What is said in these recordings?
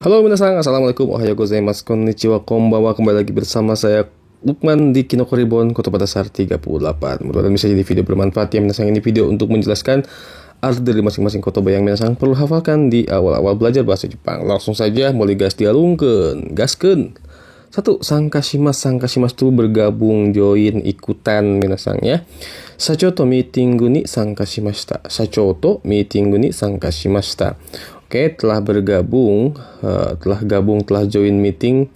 Halo minasan, assalamualaikum, ohayo gozaimasu, konnichiwa, konbanwa. Kembali lagi bersama saya Lukman di Kinoko Reborn, Kota Patasar 38. Mudah-mudahan bisa jadi video bermanfaat ya minasan. Ini video untuk menjelaskan arti dari masing-masing kotoba yang minasan perlu hafalkan di awal-awal belajar bahasa Jepang. Langsung saja mulai gas dialungkeun, gaskeun. 1. Sangkashimasu itu bergabung, join, ikutan minasan ya. Sacho to meetingu ni sankashimashita. Sacho to meetingu ni sankashimashita. Oke, telah bergabung, telah join meeting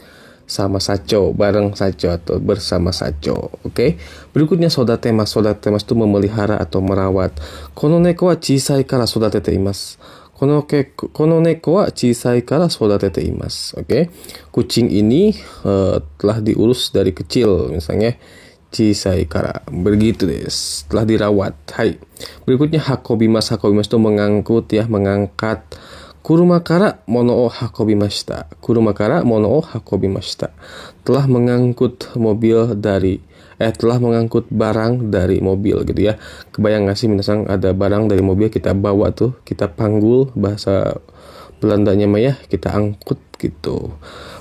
sama Sacho, bareng Sacho atau bersama Sacho. Oke, berikutnya sodatemas. Sodatemas itu memelihara atau merawat. Kono neko wa chisai kara sodatete imasu. Kono neko wa chisai kara sodatete imasu. Oke, kucing ini telah diurus dari kecil, misalnya chisai kara, begitu deh, telah dirawat. Hai. Berikutnya hakobimas. Hakobimas itu mengangkut ya, mengangkat. Kuruma kara mono o hakobimashita. Kuruma kara mono o hakobimashita. Telah mengangkut barang dari mobil gitu ya. Kebayang gak sih minasan, ada barang dari mobil kita bawa tuh, kita panggul, bahasa Belandanya mah ya, kita angkut gitu.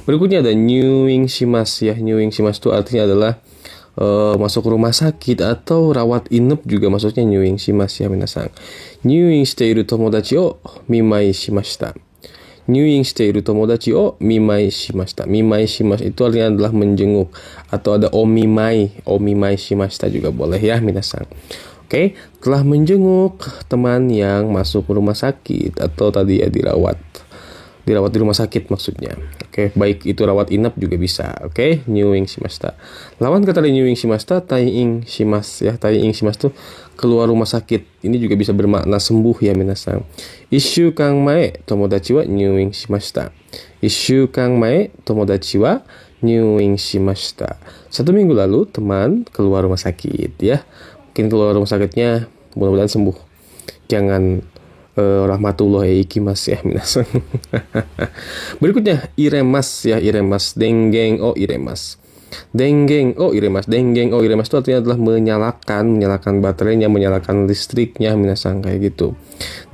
Berikutnya ada nyuing shimasu ya. Nyuing shimasu itu artinya adalah masuk rumah sakit atau rawat inap juga maksudnya nyuing shimasu ya minasan. Nyuing shiteiru tomodachi o mimai shimashita. Nyuing shiteiru tomodachi o mimai shimashita. Mimai shimasu itu artinya adalah menjenguk, atau ada omimai shimashita juga boleh ya minasan. Oke, telah menjenguk teman yang masuk rumah sakit atau tadi ya dirawat di rumah sakit maksudnya. Oke, baik itu rawat inap juga bisa. Oke, nyuing shimashita. Lawan kata dari nyuing shimashita, taiing shimasu ya. Taiing shimasu itu keluar rumah sakit. Ini juga bisa bermakna sembuh ya minasan. Isshukan mae tomodachi wa nyuing shimashita. Isshukan mae tomodachi wa nyuing shimashita. 1 minggu lalu teman keluar rumah sakit ya. Mungkin keluar rumah sakitnya, mudah-mudahan sembuh. Jangan rahmatullahi ikimasu ya minasan. Berikutnya iremas ya, iremas. Dengen o iremas. Dengen o iremas. Dengen o iremas itu artinya adalah menyalakan baterainya, menyalakan listriknya minasan, kayak gitu.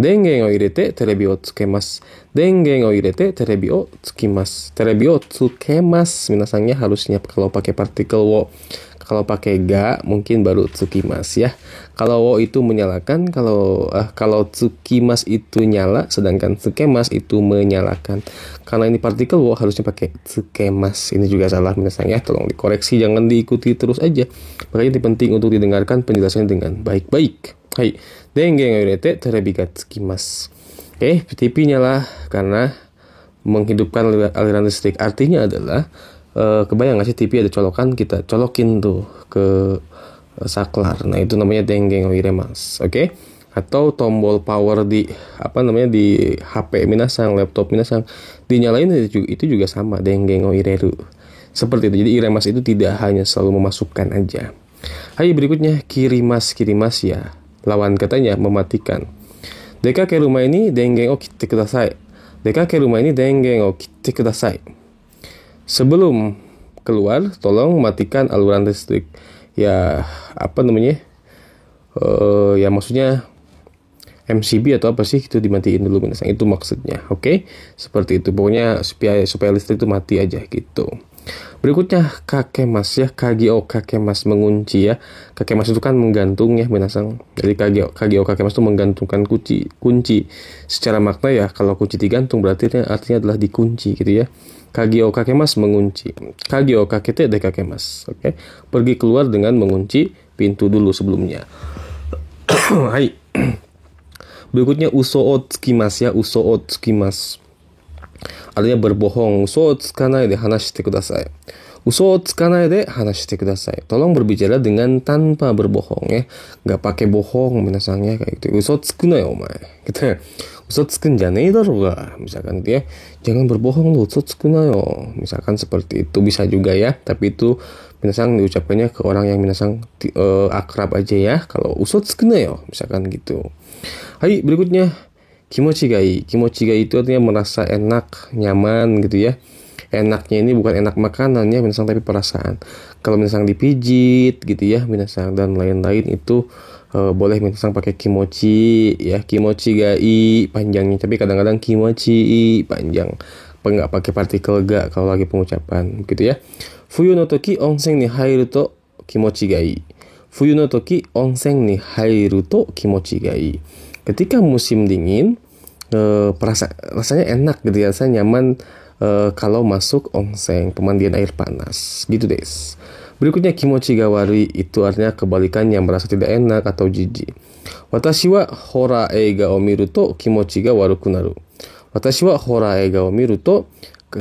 Dengen o irete terebi o tsukemas. Dengen o irete terebi o tsukimas. Terebi o tsukemas minasannya harusnya kalau pakai partikel wo. Kalau pakai ga mungkin baru tsukimas ya. Kalau wo itu menyalakan, kalau tsukimas itu nyala, sedangkan tsukemas itu menyalakan. Karena ini partikel wo harusnya pakai tsukemas. Ini juga salah minasan ya. Tolong dikoreksi, jangan diikuti terus aja. Makanya ini penting untuk didengarkan penjelasannya dengan baik-baik. Hai. Dengen ga urete terebi ga tsukimasu. Oke, TV nyala karena menghidupkan aliran listrik. Artinya adalah kebayang gak sih TV ada colokan, kita colokin tuh ke saklar. Nah itu namanya dengen o iremas. Oke? Atau tombol power di di HP minasan, laptop minasan dinyalain, itu juga sama, dengen o ireru. Seperti itu. Jadi iremas itu tidak hanya selalu memasukkan aja. Hai, berikutnya kirimas. Kirimas ya, lawan katanya mematikan. Dekake rumah ini dengen o kitte kudasai. Dekake rumah ini dengen o kitte kudasai. Sebelum keluar, tolong matikan aluran listrik. Ya, ya maksudnya MCB atau apa sih, itu dimatiin dulu minasan. Itu maksudnya. Oke? Seperti itu. Pokoknya supaya listrik itu mati aja gitu. Berikutnya kakemas ya. Kagio kakemas, mengunci ya. Kakemas itu kan menggantung ya minasan. Jadi kagio kakemas itu menggantungkan kunci. Secara makna ya, kalau kunci digantung berarti artinya adalah dikunci gitu ya. Kagio kakemas, mengunci. Kagio kakete dekakemas. Oke. Pergi keluar dengan mengunci pintu dulu sebelumnya. Hai. Berikutnya uso o tsukimasu ya. Uso o tsukimasu. Artinya berbohong. Uso o tsukanai de hanashite kudasai. Uso o tsukanai de hanashite kudasai. Tolong berbicara dengan tanpa berbohong ya. Gak pakai bohong minasannya kayak gitu. Uso tsuku na yo omae. Gitu ya. Uso tsukun janei daru ga. Misalkan dia, jangan berbohong lu, uso tsuku na yo. Misalkan seperti itu bisa juga ya. Tapi itu minasan diucapkannya ke orang yang minasan akrab aja ya. Kalau uso tsuku na yo, misalkan gitu. Hai, berikutnya kimochi gai. Kimochi gai itu artinya merasa enak, nyaman gitu ya. Enaknya ini bukan enak makanan ya minasan, tapi perasaan. Kalau minasan dipijit gitu ya minasan, dan lain-lain itu boleh minasan pakai kimochi ya. Kimochi gai panjangnya, tapi kadang-kadang kimochi panjang. nggak pakai partikel ga kalau lagi pengucapan gitu ya. Fuyu no toki onsen ni hairu to kimochi ga ii. Fuyu no toki onsen ni hairu to kimochi ga ii. Ketika musim dingin, rasanya enak gitu ya, rasanya nyaman kalau masuk onsen, pemandian air panas gitu des. Berikutnya kimochi ga warui, itu artinya kebalikannya, merasa tidak enak atau jijik. Watashi wa horror eiga o miru to kimochi ga waruku naru. Watashi wa horror eiga o miru to,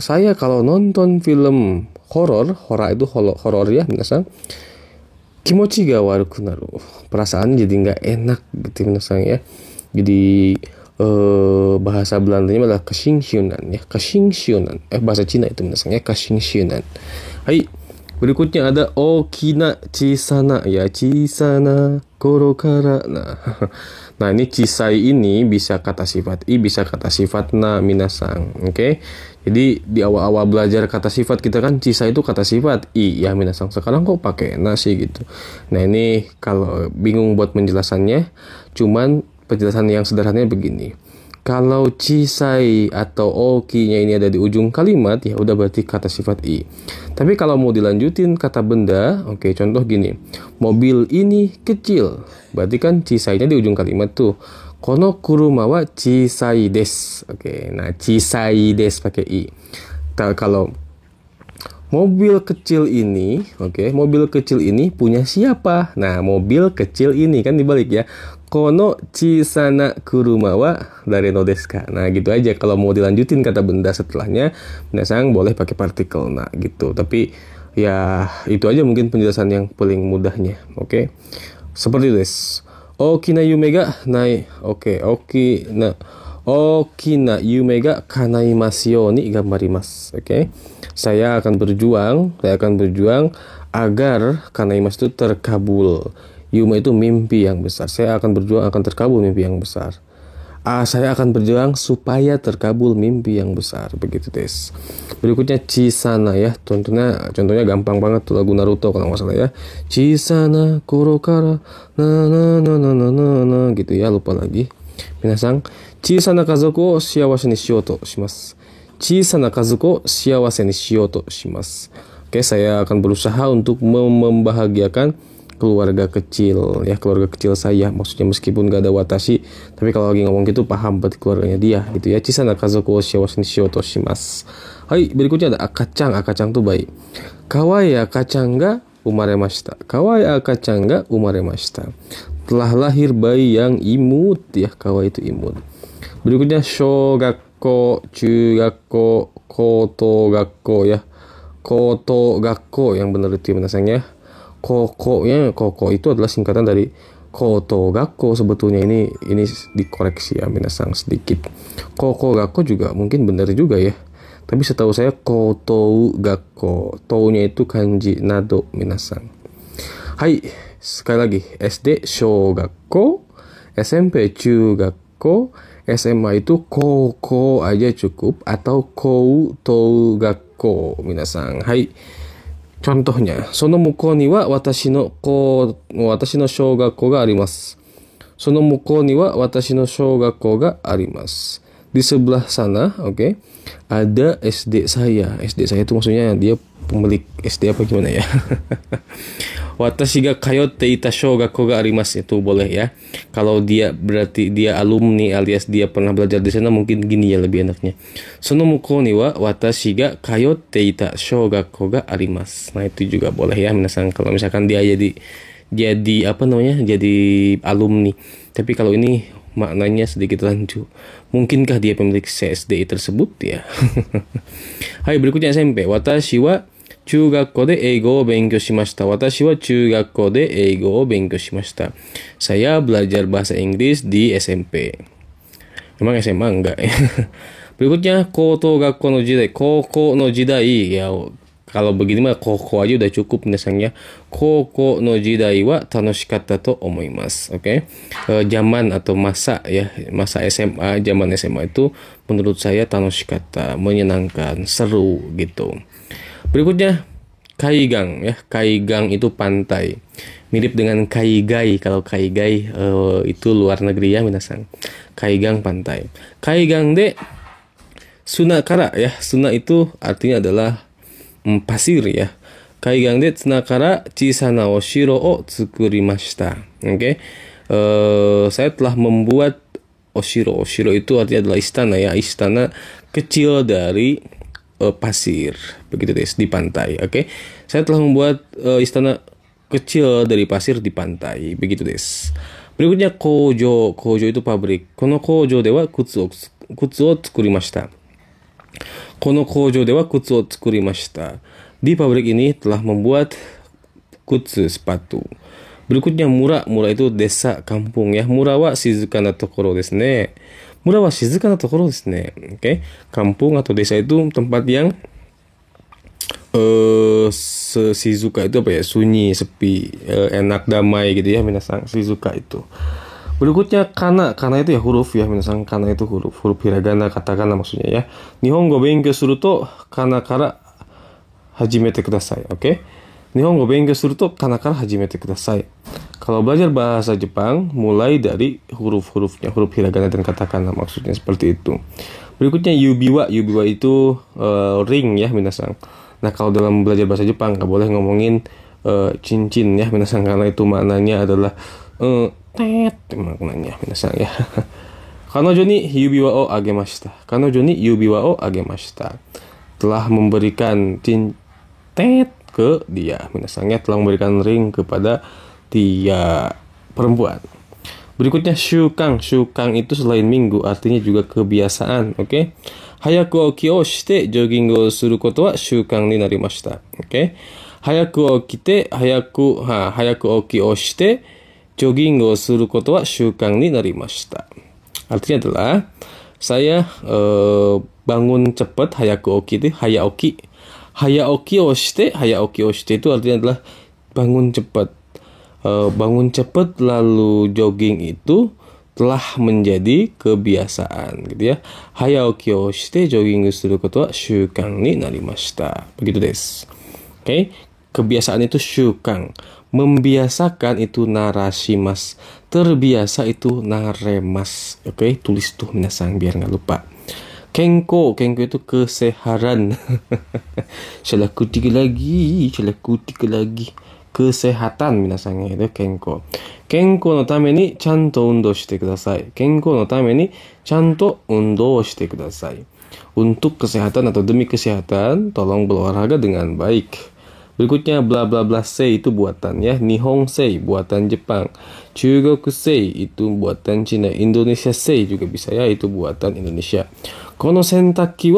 saya kalau nonton film horor itu horor ya minasan, kimochi ga waruku naru, perasaan jadi nggak enak gitu minasan ya. Jadi bahasa Belandanya adalah kashingshunan ya, kashingshunan. Bahasa Cina itu minasan ya, kashingshunan. Hai. Berikutnya ada okina chisana ya, chisana koro kara. Nah ini cisai ini bisa kata sifat i, bisa kata sifat na minasang. Oke. Jadi di awal-awal belajar kata sifat kita kan cisai itu kata sifat i ya minasang. Sekarang kok pakai na sih gitu. Nah ini kalau bingung buat penjelasannya, cuman penjelasan yang sederhananya begini. Kalau cisai atau oki-nya ini ada di ujung kalimat, ya udah berarti kata sifat i. Tapi kalau mau dilanjutin kata benda, oke, contoh gini. Mobil ini kecil. Berarti kan cisainya di ujung kalimat tuh. Kono kuruma wa chisai desu. Oke, nah chisai desu pakai i. Kalau mobil kecil ini, mobil kecil ini punya siapa? Nah, mobil kecil ini kan dibalik ya. Kono chisana kuruma wa dari no desu ka. Nah, gitu aja. Kalau mau dilanjutin kata benda setelahnya, minasang boleh pakai partikel na gitu. Tapi ya itu aja mungkin penjelasan yang paling mudahnya. Oke. Seperti itu, des. Okina yume ga nai. Okina yume ga kanaimasu you ni gambarimasu. Oke. Saya akan berjuang agar kanaimasu itu terkabul. Yume itu mimpi yang besar. Saya akan berjuang akan terkabul mimpi yang besar. Saya akan berjuang supaya terkabul mimpi yang besar. Begitu des. Berikutnya Chisana ya. Contohnya gampang banget tuh lagu Naruto kalau nggak salah ya. Chisana koro kara na na na na na na na gitu ya, lupa lagi. Minasang, Chisana kazoku o shiawase ni shiyou to shimasu. Chisana kazoku o shiawase ni shiyou to shimasu. Oke, saya akan berusaha untuk membahagiakan keluarga kecil ya, keluarga kecil saya, maksudnya meskipun gak ada watashi, tapi kalau lagi ngomong gitu paham berarti keluarganya dia gitu ya. Chisana kazoku o shiawase ni shiyou to shimasu. Hai, berikutnya ada akacang tuh bayi. Kawai akacang ga umaremashita. Kawai akacang ga umaremashita. Telah lahir bayi yang imut ya, kawai itu imut. Berikutnya shogakko, chugakko, kotogakko ya. Kotogakko yang benar itu minasangnya. Koko itu adalah singkatan dari Kotogakko. Sebetulnya ini dikoreksi ya minasang sedikit. Kokogakko juga mungkin benar juga ya. Tapi setahu saya Kotogakko. Tou-nya itu kanji nado minasang. Hai, sekali lagi. SD shogakko, SMP chugakko, SMA itu koko aja cukup atau koutogakko minasang. Hai. Contohnya, sono mukou ni wa watashi no shogakko ga arimasu. Sono mukou ni wa watashi no shogakko ga arimasu. Di sebelah sana, ada SD saya. SD saya itu maksudnya dia pemilik SD apa gimana ya? Watashi ga kayotte ita shogakko ga arimasu, itu boleh ya. Kalau dia berarti dia alumni alias dia pernah belajar di sana, mungkin gini ya lebih enaknya. Sono mukou ni wa watashi ga kayotte ita shogakko ga arimasu. Nah, itu juga boleh ya minasang, kalau misalkan dia jadi alumni. Tapi kalau ini maknanya sedikit rancu. Mungkinkah dia pemilik CSDI tersebut ya? Hai, berikutnya SMP. Watashi wa chugakko de eigo o benkyou shimashita. Watashi wa chugakko de eigo o benkyou shimashita. Saya belajar bahasa Inggris di SMP. Emang SMA enggak ya? Berikutnya kotogakko no jidai. Koko no jidai ya. Kalau begini mah koko aja udah cukup minasangnya. Koko no jidai wa tanoshikatta to omoimasu. Zaman atau masa ya, masa SMA, zaman SMA itu menurut saya tanoshikatta, menyenangkan, seru gitu. Berikutnya kaigang ya. Kaigang itu pantai. Mirip dengan kaigai. Kalau kaigai itu luar negeri ya minasang. Kaigang pantai. Kaigang de Suna kara ya. Suna itu artinya adalah pasir ya. Kaigan de tsunakara chisana oshiro o tsukurimashita. Oke. Saya telah membuat oshiro. Oshiro itu artinya adalah istana ya. Istana kecil dari pasir. Begitu des, di pantai. Oke. Saya telah membuat istana kecil dari pasir di pantai. Begitu des. Berikutnya kojo. Kojo itu pabrik. Kono kojo dewa kutsu o tsukurimashita. Kono kojo dewa kutsu o tsukurimashita. Di pabrik ini telah membuat kutsu, sepatu. Berikutnya mura. Mura itu desa, kampung ya. Mura wa shizuka na tokoro desu ne. Mura wa shizuka na tokoro desu ne. Oke. Kampung atau desa itu tempat yang shizuka itu apa ya? Sunyi, sepi, enak, damai gitu ya minasang. Shizuka itu. Berikutnya kana. Kana itu ya huruf ya minasang. Kana itu huruf hiragana, katakana maksudnya ya. Nihongo benkyou suru to kana kara hajimete kudasai. Oke. Nihongo benkyou suru to kana kara hajimete kudasai. Kalau belajar bahasa Jepang mulai dari huruf-hurufnya, huruf hiragana dan katakana maksudnya seperti itu. Berikutnya yubiwa. Yubiwa itu ring ya minasang. Nah, kalau dalam belajar bahasa Jepang nggak boleh ngomongin cincin ya minasang, karena itu maknanya adalah tet maknanya minasang ya. Kanojo ni yubiwa o agemashita. Kanojo ni yubiwa o agemashita. Telah memberikan tet ke dia. Minasangnya telah memberikan ring kepada dia, perempuan. Berikutnya syukang. Syukang itu selain minggu artinya juga kebiasaan. Oke. Hayaku oki o shite jogging o suru koto wa syukang ni narimashita. Oke. Hayaku oki o shite jogging o suru koto wa syukang ni narimashita. Artinya adalah saya bangun cepat. Hayaku oki itu hayaoki. Hayaoki o shite itu artinya adalah bangun cepat. Bangun cepat lalu jogging itu telah menjadi kebiasaan gitu ya. Hayaoki o shite jogging suru koto wa syukang ni narimashita. Begitu des. Oke. Kebiasaan itu syukang. Membiasakan itu narashimasu. Terbiasa itu naremas. Oke, tulis tuh minasang biar nggak lupa. Kenko. Kenko itu kesehatan. Salah kutik lagi. Kesehatan minasangnya itu kenko. Kenko no tame ni chanto undo shite kudasai. Kenko no tame ni chanto undo shite kudasai. Untuk kesehatan atau demi kesehatan, tolong berolahraga dengan baik. Berikutnya bla bla bla sei itu buatan ya. Nihon sei buatan Jepang. Chugoku sei itu buatan Cina. Indonesia sei juga bisa ya, itu buatan Indonesia. Kono sentaku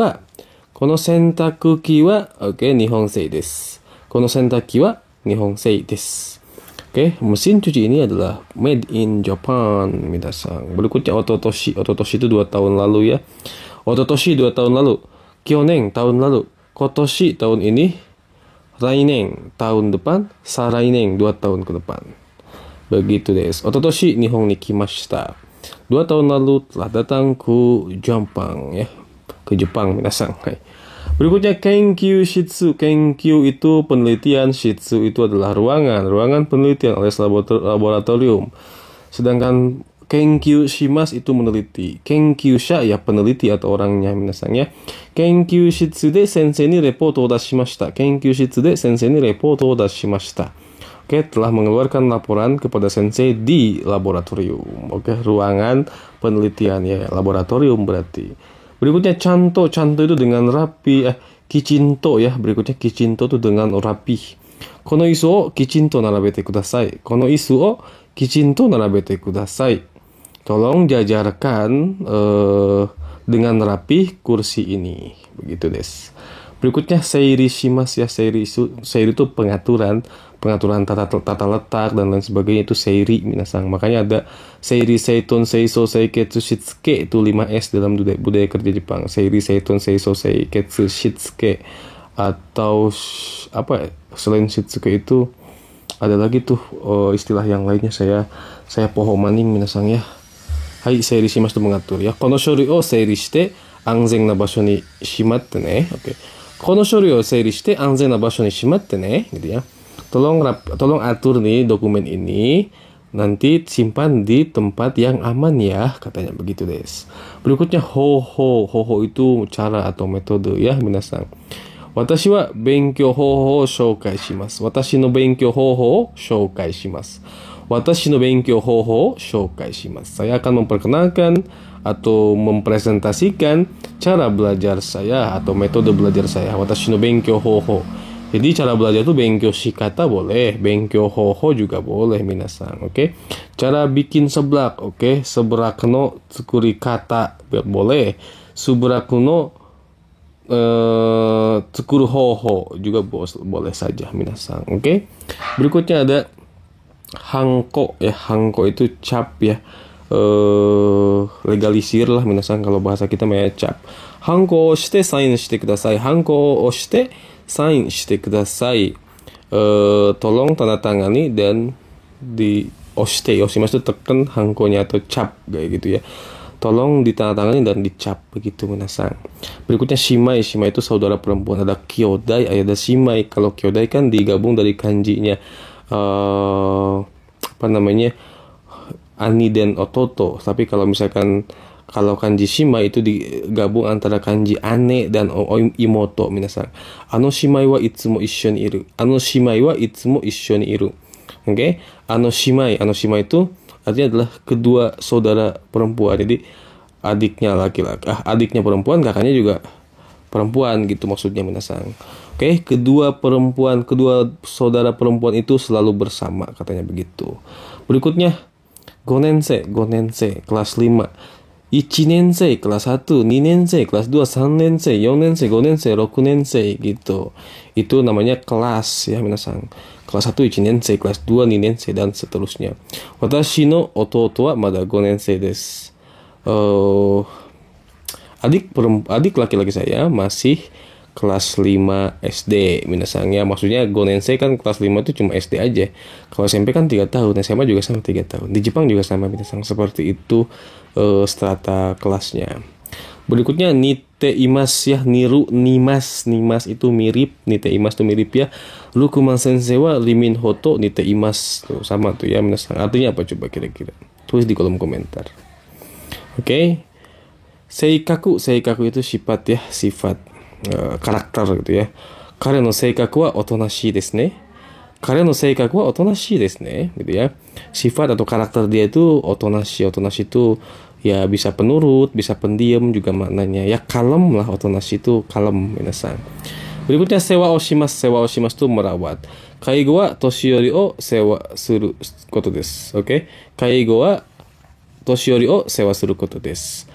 ki wa oke, Nihon sei desu. Kono sentaku wa Nihon sei desu. Oke, mesin cuci ini adalah made in Japan, minasang. Berikutnya ototoshi. Ototoshi itu 2 tahun lalu ya. Ototoshi 2 tahun lalu. Kyonen tahun lalu. Kotoshi tahun ini. Rainen tahun depan. Sarainen 2 tahun ke depan. Begitu des. Ototoshi Nihon ni kimashita. 2 tahun lalu telah datang ke Jepang ya. Ke Jepang minasang. Berikutnya kenkyu shitsu. Kenkyu itu penelitian, shitsu itu adalah ruangan. Ruangan penelitian alias laboratorium. Sedangkan kenkyu shimasu itu meneliti. Kenkyusha ya peneliti atau orangnya minasang ya. Kenkyu shitsu de sensei ni reporto o dashimashita. Kenkyu shitsu de sensei ni reporto o dashimashita. Oke, telah mengeluarkan laporan kepada sensei di laboratorium. Oke, ruangan penelitian ya, laboratorium berarti. Berikutnya canto. Canto itu dengan rapi. Kichinto ya. Berikutnya kichinto itu dengan rapi. Kono isu o kichinto narabete kudasai. Kono isu o kichinto narabete kudasai. Tolong jajarkan dengan rapi kursi ini. Begitu des. Berikutnya seiri shimasu ya. Seiri itu pengaturan tata letak dan lain sebagainya, itu seiri minasang. Makanya ada seiri, seiton, seiso, seiketsu, shitsuke, itu 5S dalam budaya kerja Jepang. Seiri, seiton, seiso, seiketsu, shitsuke. Atau apa ya, selain shitsuke itu ada lagi tuh istilah yang lainnya, saya poho maning minasang ya. Hai, seiri shimasu itu mengatur ya. Kono shori o seiri shite anzen na basho ni shimatte ne. Oke. Kono shori o seiri shite anzen na basho ni shimatte ne, gitu ya. Tolong atur nih dokumen ini Nanti simpan di tempat yang aman ya, katanya begitu des. Berikutnya hoho. Hoho itu cara atau metode ya, minasan. Watashi wa benkyou hoho o shoukai shimasu. Watashi no benkyou hoho o shoukai shimasu. Watashi no benkyou hoho o shoukai shimasu. Saya akan memperkenalkan atau mempresentasikan cara belajar saya atau metode belajar saya. Watashi no benkyou hoho. Jadi cara belajar itu benkyou shikata boleh, benkyou hoho juga boleh minasan, oke? Cara bikin seblak, oke? Seblak no tsukuri kata boleh. Subrak no tsukuru hoho juga boleh saja minasan, oke? Berikutnya ada hanko ya. Hanko itu cap ya. Legalisir lah minasan, kalau bahasa kita mah cap. Hanko o shite sign shite kudasai. Hanko o shite sign shite kudasai. Tolong tanda tangani dan di oshite. Oshimasu itu tekan hankonya atau cap kayak gitu ya. Tolong ditandatangani dan dicap begitu minasan. Berikutnya shimai. Shimai itu saudara perempuan. Ada kyodai, ada shimai. Kalau kyodai kan digabung dari kanjinya ani dan ototo. Tapi kalau misalkan kalau kanji shimai itu digabung antara kanji ane dan imoto minasan. Ano shimai wa itsumo issho ni iru. Ano shimai wa itsumo issho ni iru. Oke? Ano shimai itu artinya adalah kedua saudara perempuan. Jadi adiknya laki-laki, adiknya perempuan, kakaknya juga perempuan gitu maksudnya minasan. Oke, kedua saudara perempuan itu selalu bersama, katanya begitu. Berikutnya gonensei kelas 5. 1 nensei kelas 1, 2 nensei kelas 2, 3 nensei, 4 nensei, 5 nensei, 6 nensei gitu. Itu namanya kelas ya minasan. Kelas 1 1 nensei, kelas 2 2 nensei dan seterusnya. Watashi no ototo wa mada 5 nensei desu. Adik laki-laki saya masih kelas 5 SD minasan ya. Maksudnya 5 nensei kan kelas 5 itu cuma SD aja. Kalau SMP kan 3 tahun, SMA juga sama 3 tahun. Di Jepang juga sama minasan, seperti itu strata kelasnya. Berikutnya nite imas ya, niru nimas itu mirip, nite imas itu mirip ya. Rukuman sensei wa rimin hoto nite imas tuh sama tuh ya minasan. Artinya apa coba kira-kira? Tulis di kolom komentar. Oke. Seikaku itu sifat karakter gitu ya. Kare no seikaku wa otonashi desu ne. Kare no seikaku wa otonashi desu ne gitu ya. Sifat atau karakter dia itu otonashi. Otonashi itu ya bisa penurut, bisa pendiam juga maknanya. Ya kalem lah, otonashi itu kalem minasan. Berikutnya sewa oshimasu. Sewa oshimasu itu merawat. Kaigo wa toshiyori o sewa suru koto desu. Oke. Kaigo wa toshiyori o sewa suru koto desu.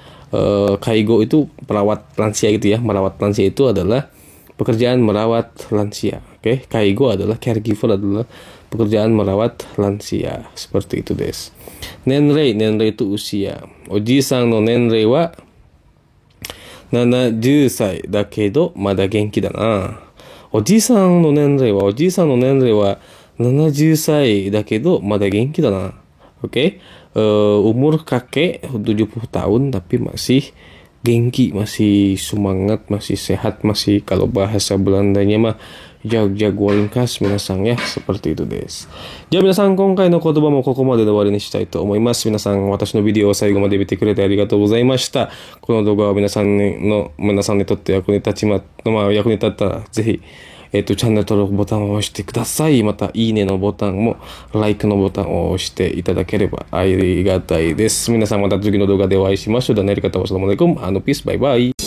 Kaigo itu perawat lansia gitu ya. Merawat lansia itu adalah pekerjaan merawat lansia. Oke. Kaigo adalah caregiver, adalah pekerjaan merawat lansia. Seperti itu des. Nenrei itu usia. Oji-san no nenrei wa 70歳だけどまだ元気だな。おじさんの年齢は70歳だけどまだ元気だな. Oke. Umur kakek 70 tahun tapi masih genki, masih semangat, masih sehat, masih kalau bahasa Belandanya mah jaguarinkas minasan ya, seperti itu des. Jadi minasan, 今回の言葉もここまでで終わりにしたいと思います。皆さん、私のビデオを最後まで見てくれてありがとうございました。この動画は皆さんにとって役に立ったらぜひチャンネル登録ボタンを押してください。また、いいねのボタンも、like のボタンを押していただければありがたいです。皆さんまた次の動画でお会いしましょう。では、やり方は、Assalamualaikum。Peace。バイバイ。